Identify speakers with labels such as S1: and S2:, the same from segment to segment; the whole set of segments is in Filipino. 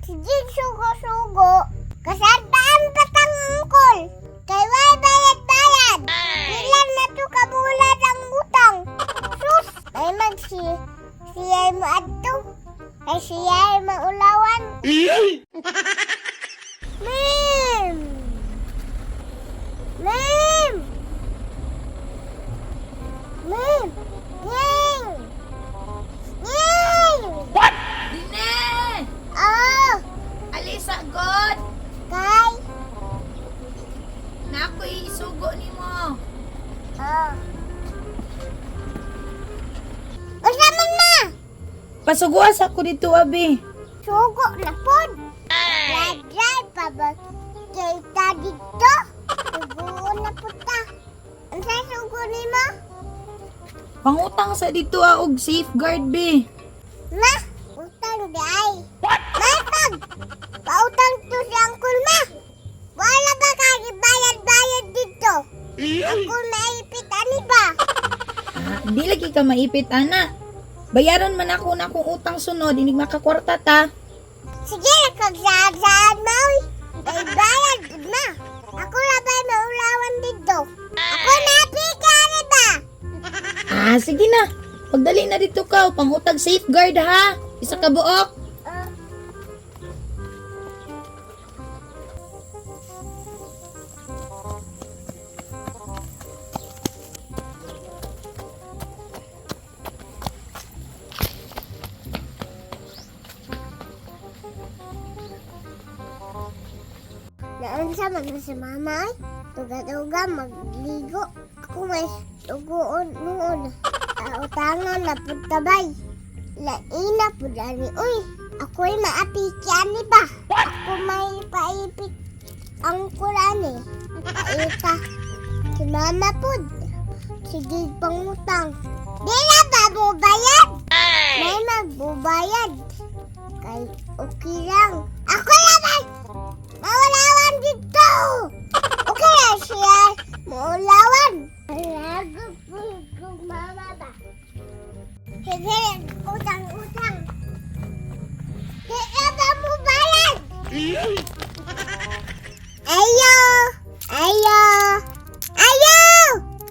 S1: Sige, sugo-sugo. Kasadaan patang angkol. Kay way bayad-bayad. Ilan na to kabulan ang utang. Sus, ay siya'y mo adto. Ay siya'y maulawan. Mim! Mim! Mim! Ying! Ying!
S2: Dine!
S1: Oh!
S2: Alisa God!
S1: Kay!
S2: Na ako'y isugo ni mo.
S1: Oh! Usa man na!
S2: Pasuguas ako dito, abi.
S1: Sugo na pod! Ladray pa ba kita dito? Sugo na po ta. Ang sa sugo ni mo?
S2: Pangutang sa dito og safeguard, be.
S1: Ma! Utang di ay! Matag! Pautang to si Uncle Ma! Wala ba kagi bayad-bayad dito? Ako naipit ani ba?
S2: Di lagi ka maipit, ana. Bayaran man ako na akong utang sunod, inig makakwarta ta.
S1: Sige, nagkagsaad-saad mo. May bayad na. Ako labay maulawan dito. Ako napikari ba?
S2: Sige na. Pagdali na dito ka, pangutag safeguard ha. Isa ka buok.
S1: Naunsa man na si mama ay. Tuga-tuga magligo. Ako may tugoon noon. Utangan na putabay. Laina po dani. Uy, ako'y maapikyan ba? Ako may paipit ang kurani. Paita. Si mama po. Sige pangutang. Di na ba bubayad? May magbubayad. Kay okay lang. Ako naman! Maulawan dito! Okay na siya. Maulawan. Lago po kung mama ba? Sige, utang-utang. Di na ba mo bayad? Ayo! Ayo! Ayo!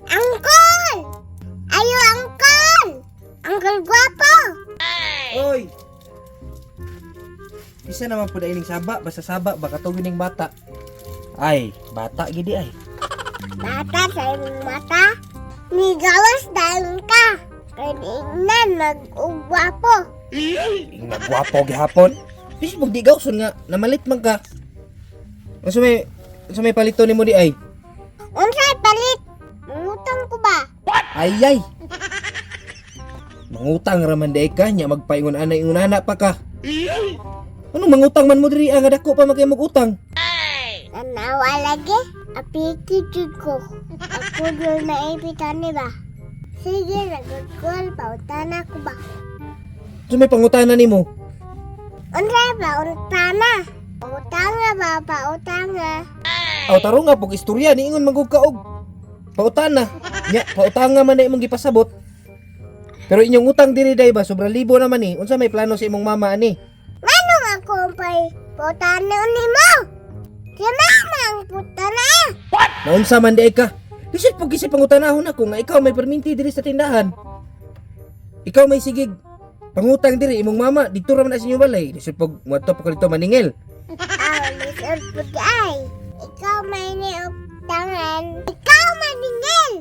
S1: Angkol! Ayo, angkol! Angkol guwapo!
S3: Oy! Isa naman po ining saba, basta saba, baka tugining bata. Ay, bata gidi ay.
S1: Bata sa imong mata, ni gawas dahil ka. Kanina nag-ugwapo.
S3: Ing nagwapo gihapon. Bis pag di gawson nga, namalit man ka. Unsa may palito nimo di ay?
S1: Unsay palit? Mangutang ko ba?
S3: Ay ay. Mangutang raman di ka, nya magpaingon anay ingon pa ka. Ano mangutang man mo diri nga dako pa magay magutang?
S1: Tanawa lagi, apiti jud ko. Ako doon naipitan ni ba? Sige, nagagol, pautana ko ba?
S3: Unsa may pangutana nimo?
S1: Unsay ba, utana? Pautanga ba, pautanga?
S3: Aw taro nga pug istorya ni ingon magug kaog. Pautana. Nya pautanga man na imong gipasabot. Pero inyong utang diri day ba sobra libo naman ni. Unsa may plano sa imong mama ani?
S1: Manong ako pa'y pautana ni mo? Si mama ang putana.
S3: Naunsa man di ka? Bisit pug isip pangutanahon ako nga ikaw may perminti diri sa tindahan. Ikaw may sigig pangutang diri imong mama dito ra man sa inyong balay. Bisit pug moadto pa ka dito maningil.
S1: Lisod po ay. Ikaw may niuktangan. Ikaw maningil.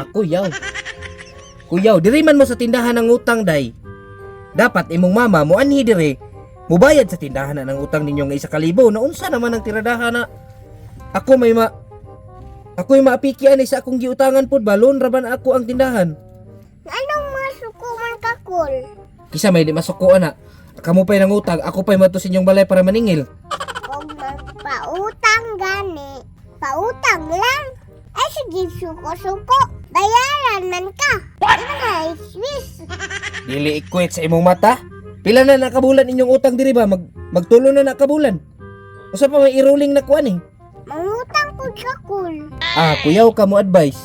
S3: Ako yaw. Kuyaw, diri man mo sa tindahan ng utang day. Dapat imong mama mo anhi diri. Mubayad sa tindahan na ng utang ninyo nga 1,000 na unsa naman ang tiradahan na ako'y maapikian sa akong giutangan pod balon raban ako ang tindahan.
S1: Anong masukuman ka, Kul?
S3: Kisa may di masukuan na. Kamo pa'y nang utang, ako pa'y mato sa inyong balay para maningil.
S1: Kung magpautang gani, pautang lang. Ay sige, suko-suko. Bayaran man ka. Ito na, Swiss.
S3: Dili ikwit sa imong mata. Pila na nakabulan inyong utang diri ba? Magtulo na nakabulan. Usa pa may i-rolling na kuan eh.
S1: Mangutang po ka, Kul.
S3: Kuyaw ka mo advice.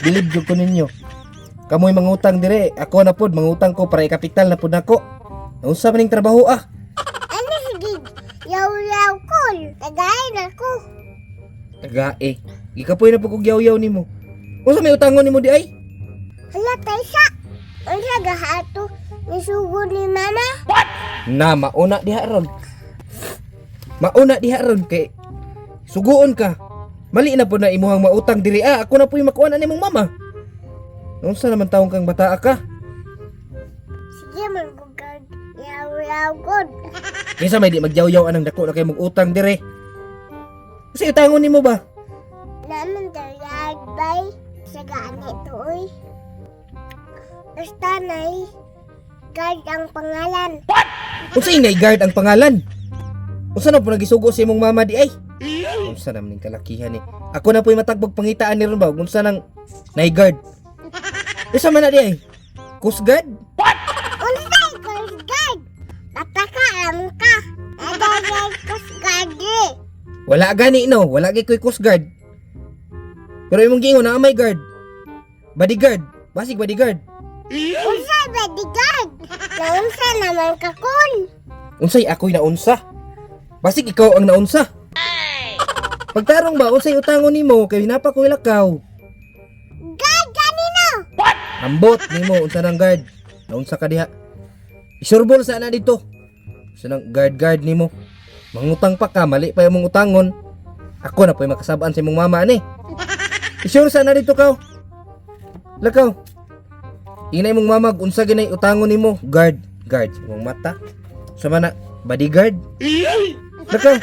S3: Bilib jud ko ninyo. Kamoy mangutang dire, ako na pod mangutang ko para ikapital na pod nako. Unsa maning trabaho
S1: Ano sige, yaw-yaw kol. Tagay na ko.
S3: Tagae. Gikapoy na pagkog yaw-yaw nimo. Unsa may utangon nimo di ay?
S1: Hala, Taysa. Unsa gahato ni sugo ni mama?
S3: Na mauna diha ron. Mauna diha ron kay suguon ka. Mali na po na imuhang mautang diri. Ako na po yung makuha na nimong mama. Unsa naman taong kang bata ka?
S1: Sige, magugag. Yaw-yaw kol.
S3: Kinsa may di magyaw-yaw anang dako na kay mag-utang dire. Kasi utangon nimo ba?
S1: Naman tagay bay. Sa ganito, oy. Basta nay, guard ang pangalan.
S3: Unsa ingay guard ang pangalan? Unsa na po nagisugo sa imong mama di ay? Unsa naman ning kalakihan ni? Ako na po yung matagbog pangitaan ni ron ba? Unsa nang nay guard? Unsa man na di ay? Coast Guard?
S1: Unsay Coast Guard? Patakaram ka. Adagay Coast Guard eh.
S3: Wala gani no, wala gay koy Coast Guard. Pero imong giingon na may guard. Bodyguard, basig bodyguard.
S1: Unsay bodyguard? Naunsa naman ka kol.
S3: Unsay ako'y naunsa? Basig ikaw ang naunsa. Pagtarong ba unsay utangon nimo kay napa ko ilakaw?
S1: Guard kanino?
S3: Ambot nimo unsa nang guard? Naunsa ka diha? Isurbol sa na dito. Unsa nang guard nimo? Mangutang pa ka, mali pa imong utangon. Ako na po'y makasabaan sa imong mama ani. Isure sa na dito ka. Lakaw. Inay mong mama unsa ginay utangon nimo? Guard imong mata. Sa mana bodyguard? Lakaw.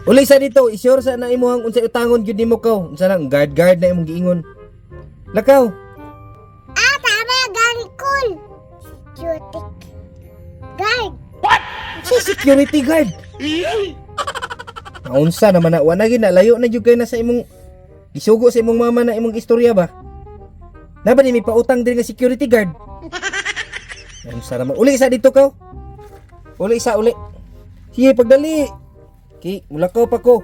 S3: Uli sa dito, isure sa na imong unsay utangon gyud nimo ka. Unsa nang guard na imong giingon. Lakaw.
S1: Tama gani kol. Security guard.
S3: Si security guard. Naunsa naman na wala gid na layo na jud kay na sa imong isugo sa imong mama na imong istorya ba? Naba ni may pautang din nga security guard. Naunsa naman uli isa dito ka. Uli. Sige pagdali. Ki mulakaw pa ko.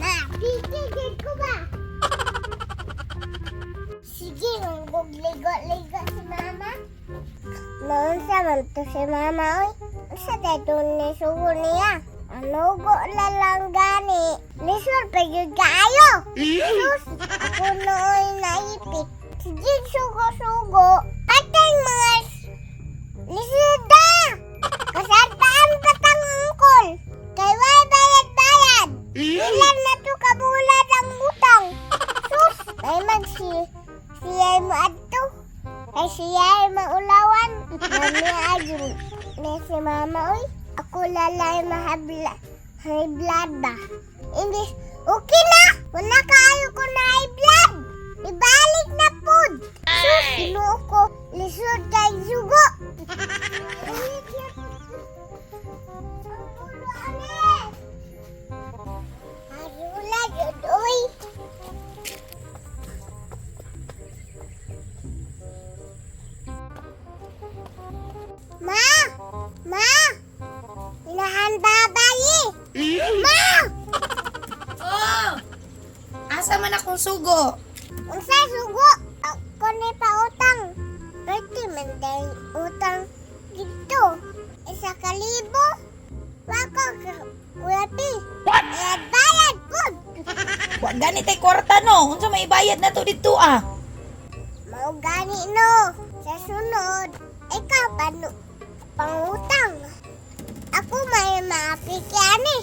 S1: Na, pipigil ko ba? Sige, ligo si mama. Naunsa man to si mama, oy. Sa dito ni sugo niya. Ano go lang gani? Lisur pa yun kaayo. Sus, ako nooy naipit. Sige, sugo. Atay mga lisuda. Kasartaan patang angkol. Kay way bayad. Ilan na to kabulan ang utang. Sus, ay siyay mo adto. Ay siyay maulawan. Mami ayun. Ni si mama, oy. Ako lalay high blood ba? Hindi, okay na! Wala kaayo ko na high blood! Ibalik na pod! Sus, sinuo ko, lisod kay sugo! Arula, judoy! Ma! Hinahanda bayi! Ma!
S2: Oh! Asa man akong sugo?
S1: Unsay sugo? Ako ni pa utang. 30 man day utang dito. 1,000. Wako kuyapi. Bayad pod.
S2: Wa gani tay kwarta no. Unsa may bayad na to dito ah?
S1: Mao gani no. Sa sunod, ikaw pangutang. Ako may maapikyan eh.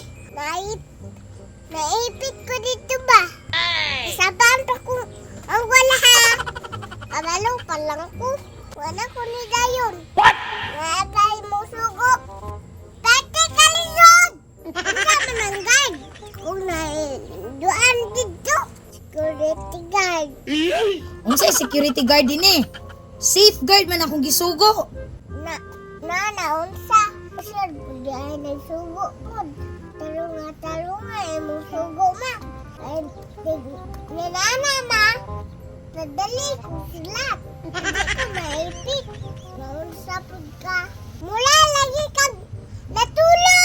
S1: Naipit ko dito ba? Isabahan pa kung ang wala ha. Kabalo pa lang ko. Wala ko ni dayon. Naabay mo sugo. Pati kalisod! Wala man ang guard. Kung naiduan dito. Security guard.
S2: Unsay security guard din eh? Safeguard man akong gisugo.
S1: Naunsa. Sir, pwede ay nagsugo po. Tarunga mong sugo ma. Ay, ninana ma. Nadali ko sila. Hindi ko maipit. Naunsa po ka. Mula lagi kag natulog.